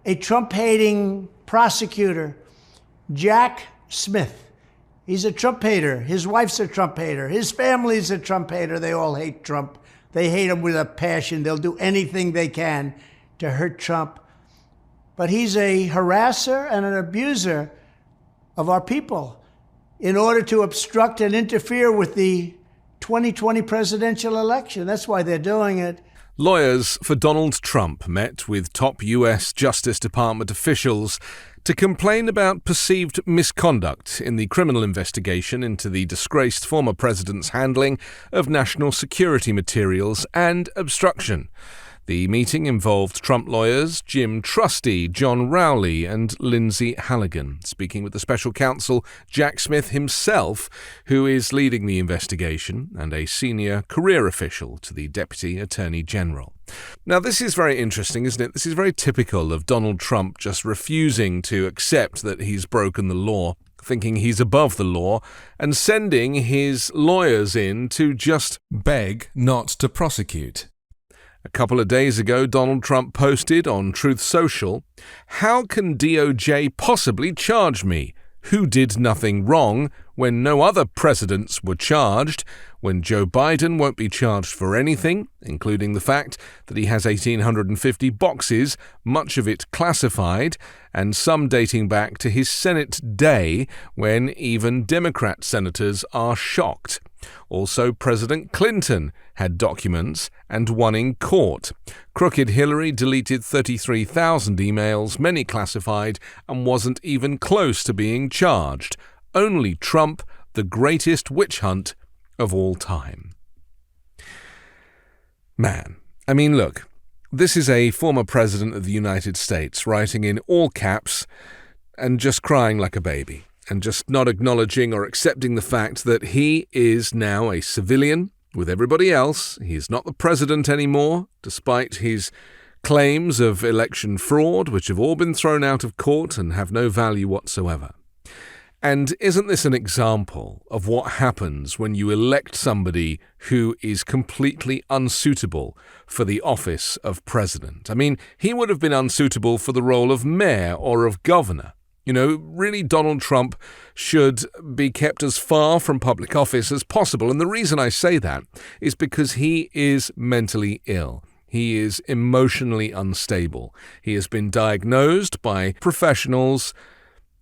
a Trump-hating prosecutor, Jack Smith. He's a Trump hater. His wife's a Trump hater. His family's a Trump hater. They all hate Trump. They hate him with a passion. They'll do anything they can to hurt Trump. But he's a harasser and an abuser of our people in order to obstruct and interfere with the 2020 presidential election. That's why they're doing it. Lawyers for Donald Trump met with top U.S. Justice Department officials to complain about perceived misconduct in the criminal investigation into the disgraced former president's handling of national security materials and obstruction. The meeting involved Trump lawyers Jim Trusty, John Rowley and Lindsay Halligan, speaking with the special counsel Jack Smith himself, who is leading the investigation, and a senior career official to the Deputy Attorney General. Now, this is very interesting, isn't it? This is very typical of Donald Trump just refusing to accept that he's broken the law, thinking he's above the law, and sending his lawyers in to just beg not to prosecute. A couple of days ago, Donald Trump posted on Truth Social, "How can DOJ possibly charge me? Who did nothing wrong when no other presidents were charged, when Joe Biden won't be charged for anything, including the fact that he has 1,850 boxes, much of it classified, and some dating back to his Senate day when even Democrat senators are shocked. Also, President Clinton had documents and won in court. Crooked Hillary deleted 33,000 emails, many classified, and wasn't even close to being charged. Only Trump, the greatest witch hunt of all time." Man, I mean, look, this is a former president of the United States writing in all caps and just crying like a baby, and just not acknowledging or accepting the fact that he is now a civilian with everybody else. He is not the president anymore, despite his claims of election fraud, which have all been thrown out of court and have no value whatsoever. And isn't this an example of what happens when you elect somebody who is completely unsuitable for the office of president? I mean, he would have been unsuitable for the role of mayor or of governor. You know, really, Donald Trump should be kept as far from public office as possible. And the reason I say that is because he is mentally ill. He is emotionally unstable. He has been diagnosed by professionals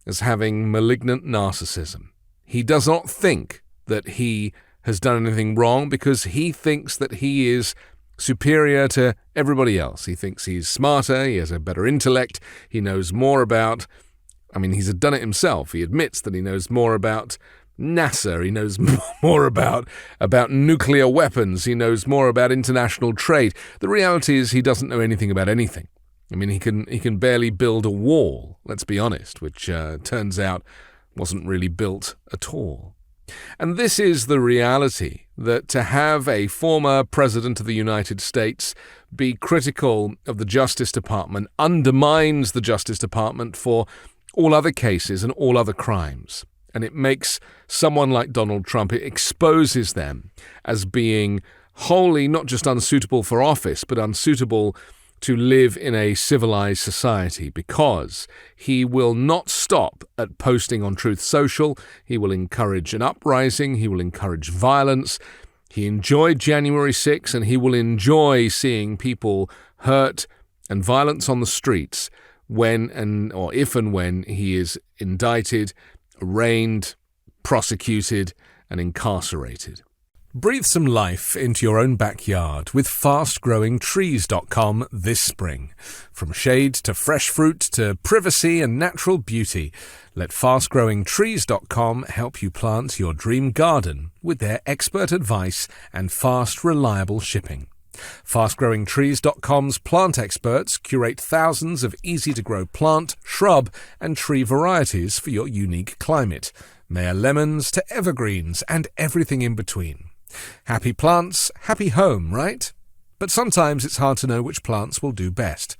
as having malignant narcissism. He does not think that he has done anything wrong because he thinks that he is superior to everybody else. He thinks he's smarter, he has a better intellect, he knows more about... he's done it himself. He admits that he knows more about NASA. He knows more about nuclear weapons. He knows more about international trade. The reality is he doesn't know anything about anything. He can barely build a wall, let's be honest, which turns out wasn't really built at all. And this is the reality, that to have a former president of the United States be critical of the Justice Department undermines the Justice Department for all other cases and all other crimes. And it makes someone like Donald Trump, it exposes them as being wholly not just unsuitable for office, but unsuitable to live in a civilized society, because he will not stop at posting on Truth Social. He will encourage an uprising. He will encourage violence. He enjoyed January 6th, and he will enjoy seeing people hurt and violence on the streets if and when he is indicted, arraigned, prosecuted, and incarcerated. Breathe some life into your own backyard with FastGrowingTrees.com this spring. From shade to fresh fruit to privacy and natural beauty, let FastGrowingTrees.com help you plant your dream garden with their expert advice and fast, reliable shipping. FastGrowingTrees.com's plant experts curate thousands of easy-to-grow plant, shrub, and tree varieties for your unique climate. Mayor lemons to evergreens and everything in between. Happy plants, happy home, right? But sometimes it's hard to know which plants will do best.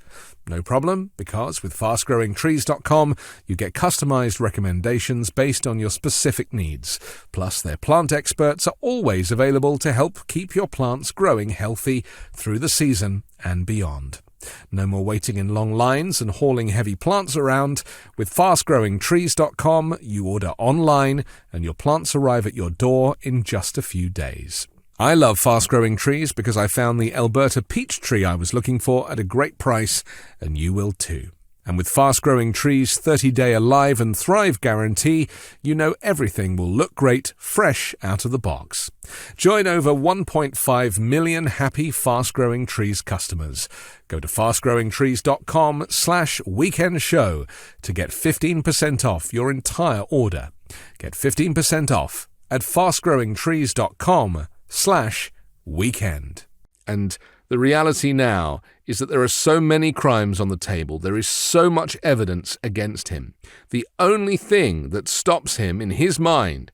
No problem, because with FastGrowingTrees.com, you get customized recommendations based on your specific needs. Plus, their plant experts are always available to help keep your plants growing healthy through the season and beyond. No more waiting in long lines and hauling heavy plants around. With fastgrowingtrees.com, you order online and your plants arrive at your door in just a few days. I love Fast Growing Trees because I found the Alberta peach tree I was looking for at a great price, and you will too. And with Fast Growing Trees' 30-day Alive and Thrive guarantee, you know everything will look great, fresh out of the box. Join over 1.5 million happy Fast Growing Trees customers. Go to fastgrowingtrees.com/weekendshow to get 15% off your entire order. Get 15% off at fastgrowingtrees.com/weekend. And the reality now is that there are so many crimes on the table. There is so much evidence against him. The only thing that stops him, in his mind,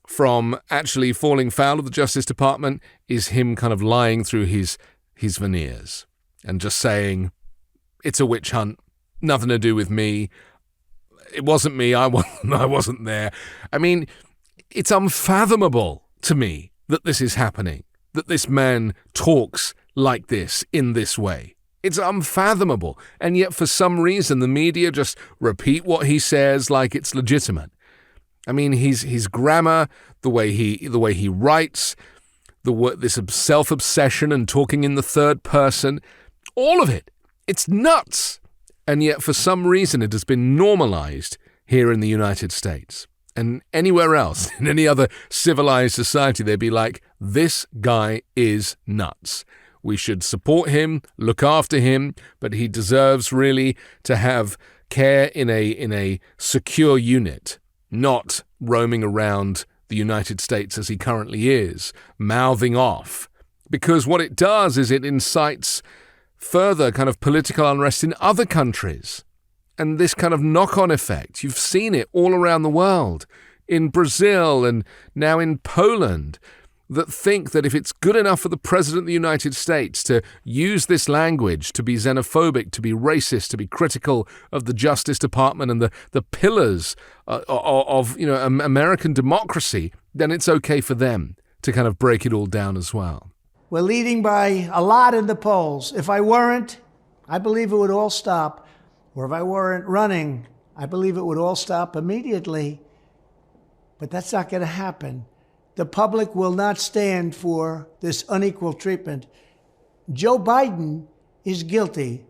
from actually falling foul of the Justice Department is him kind of lying through his veneers and just saying, it's a witch hunt, nothing to do with me. It wasn't me. I wasn't there. I mean, it's unfathomable to me that this is happening, that this man talks like this, in this way. It's unfathomable. And yet for some reason the media just repeat what he says like it's legitimate. I mean, his grammar, the way he writes, this self-obsession and talking in the third person, all of it. It's nuts. And yet for some reason it has been normalized here in the United States. And anywhere else, in any other civilized society, they'd be like, this guy is nuts. We should support him, look after him, but he deserves really to have care in a secure unit, not roaming around the United States as he currently is, mouthing off. Because what it does is it incites further kind of political unrest in other countries. And this kind of knock-on effect, you've seen it all around the world, in Brazil and now in Poland, that think that if it's good enough for the President of the United States to use this language, to be xenophobic, to be racist, to be critical of the Justice Department and the pillars of American democracy, then it's okay for them to kind of break it all down as well. We're leading by a lot in the polls. If I weren't, I believe it would all stop. Or if I weren't running, I believe it would all stop immediately. But that's not going to happen. The public will not stand for this unequal treatment. Joe Biden is guilty.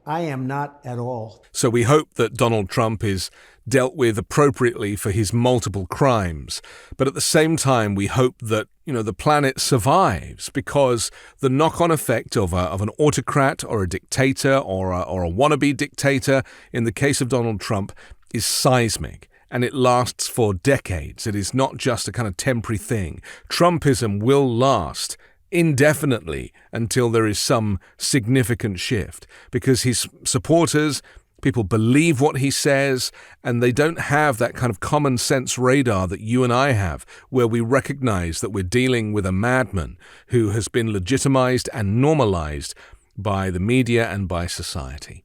I am not at all. So we hope that Donald Trump is dealt with appropriately for his multiple crimes. But at the same time, we hope that, the planet survives, because the knock-on effect of an autocrat or a dictator or a wannabe dictator, in the case of Donald Trump, is seismic. And it lasts for decades. It is not just a kind of temporary thing. Trumpism will last indefinitely until there is some significant shift, because his supporters, people believe what he says, and they don't have that kind of common sense radar that you and I have, where we recognize that we're dealing with a madman who has been legitimized and normalized by the media and by society.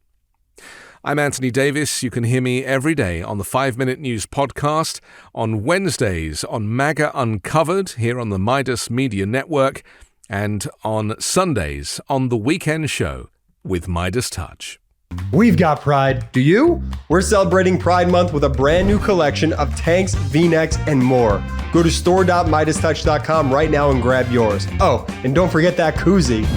I'm Anthony Davis. You can hear me every day on the 5-Minute News podcast, on Wednesdays on MAGA Uncovered here on the Midas Media Network, and on Sundays on The Weekend Show with MeidasTouch. We've got pride. Do you? We're celebrating Pride Month with a brand new collection of tanks, V-necks, and more. Go to store.MeidasTouch.com right now and grab yours. Oh, and don't forget that koozie.